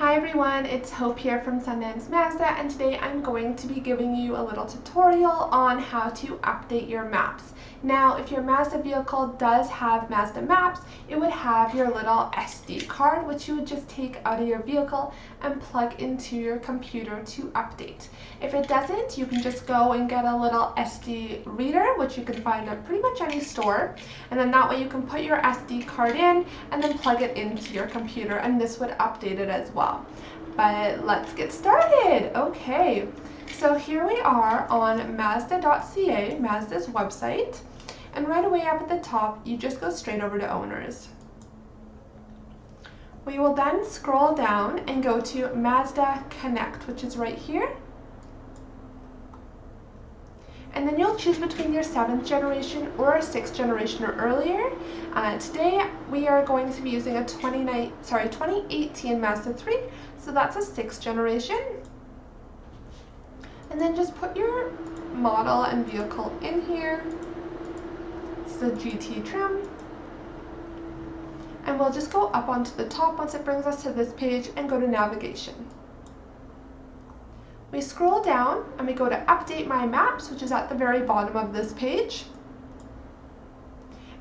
Hi everyone, it's Hope here from Sundance Mazda, and today I'm going to be giving you a little tutorial on how to update your maps. Now, if your Mazda vehicle does have Mazda Maps, it would have your little SD card, which you would just take out of your vehicle and plug into your computer to update. If it doesn't, you can just go and get a little SD reader, which you can find at pretty much any store, and then that way you can put your SD card in and then plug it into your computer, and this would update it as well. But let's get started. Okay, so here we are on Mazda.ca, Mazda's website, and right away up at the top you just go straight over to Owners. We will then scroll down and go to Mazda Connect, which is right here. And then you'll choose between your 7th generation or a 6th generation or earlier. Today we are going to be using a 2018 Mazda 3, so that's a 6th generation. And then just put your model and vehicle in here. It's the GT trim. And we'll just go up onto the top once it brings us to this page and go to navigation. We scroll down and we go to Update My Maps, which is at the very bottom of this page.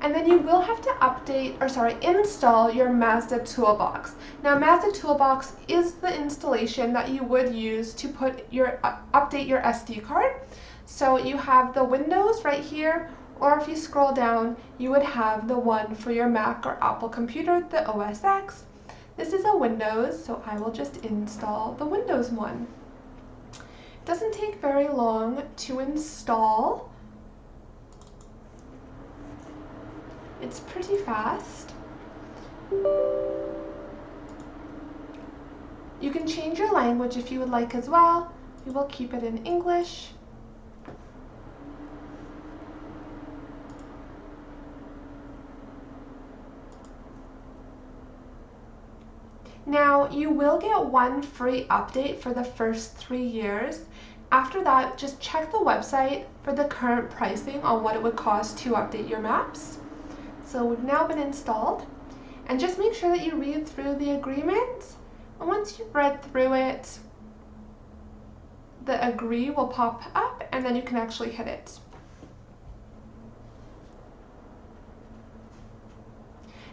And then you will have to install your Mazda Toolbox. Now, Mazda Toolbox is the installation that you would use to update your SD card. So you have the Windows right here, or if you scroll down, you would have the one for your Mac or Apple computer, the OS X. This is a Windows, so I will just install the Windows one. It doesn't take very long to install. It's pretty fast. You can change your language if you would like as well. We will keep it in English. Now, you will get one free update for the first 3 years. After that, just check the website for the current pricing on what it would cost to update your maps. So we've now been installed, and just make sure that you read through the agreement. And once you've read through it, the agree will pop up, and then you can actually hit it.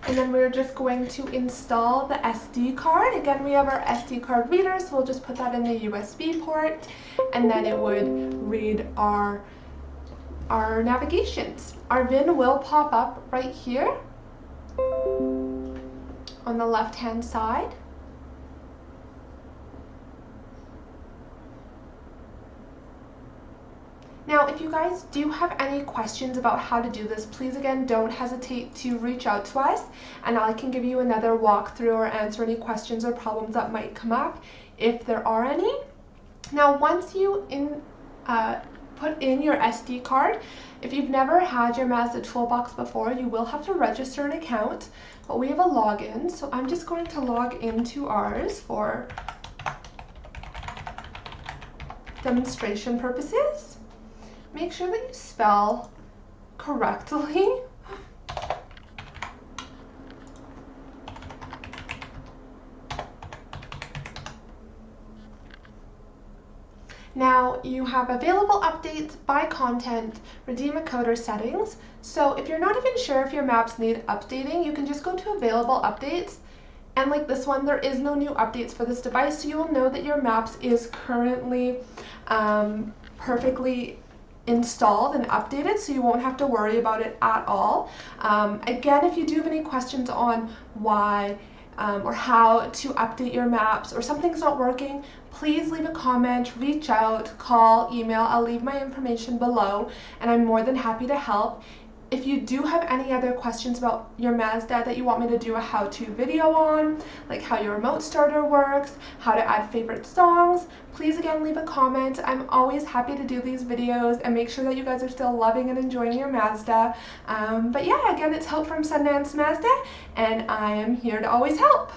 And then we're just going to install the SD card. Again, we have our SD card reader, so we'll just put that in the USB port, and then it would read our navigations. Our VIN will pop up right here on the left-hand side. Now, if you guys do have any questions about how to do this, please again don't hesitate to reach out to us, and I can give you another walkthrough or answer any questions or problems that might come up if there are any. Now, once you put in your SD card, if you've never had your Mazda Toolbox before, you will have to register an account, but we have a login, so I'm just going to log into ours for demonstration purposes. Make sure that you spell correctly. Now, you have available updates by content, redeem a code, or settings. So if you're not even sure if your maps need updating, you can just go to available updates. And like this one, there is no new updates for this device, so you will know that your maps is currently perfectly installed and updated, so you won't have to worry about it at all. Again, if you do have any questions on why or how to update your maps, or something's not working, please leave a comment, reach out, call, email. I'll leave my information below, and I'm more than happy to help. If you do have any other questions about your Mazda that you want me to do a how-to video on, like how your remote starter works, how to add favorite songs, please again leave a comment. I'm always happy to do these videos and make sure that you guys are still loving and enjoying your Mazda. But yeah, again, it's Hope from Sundance Mazda, and I am here to always help.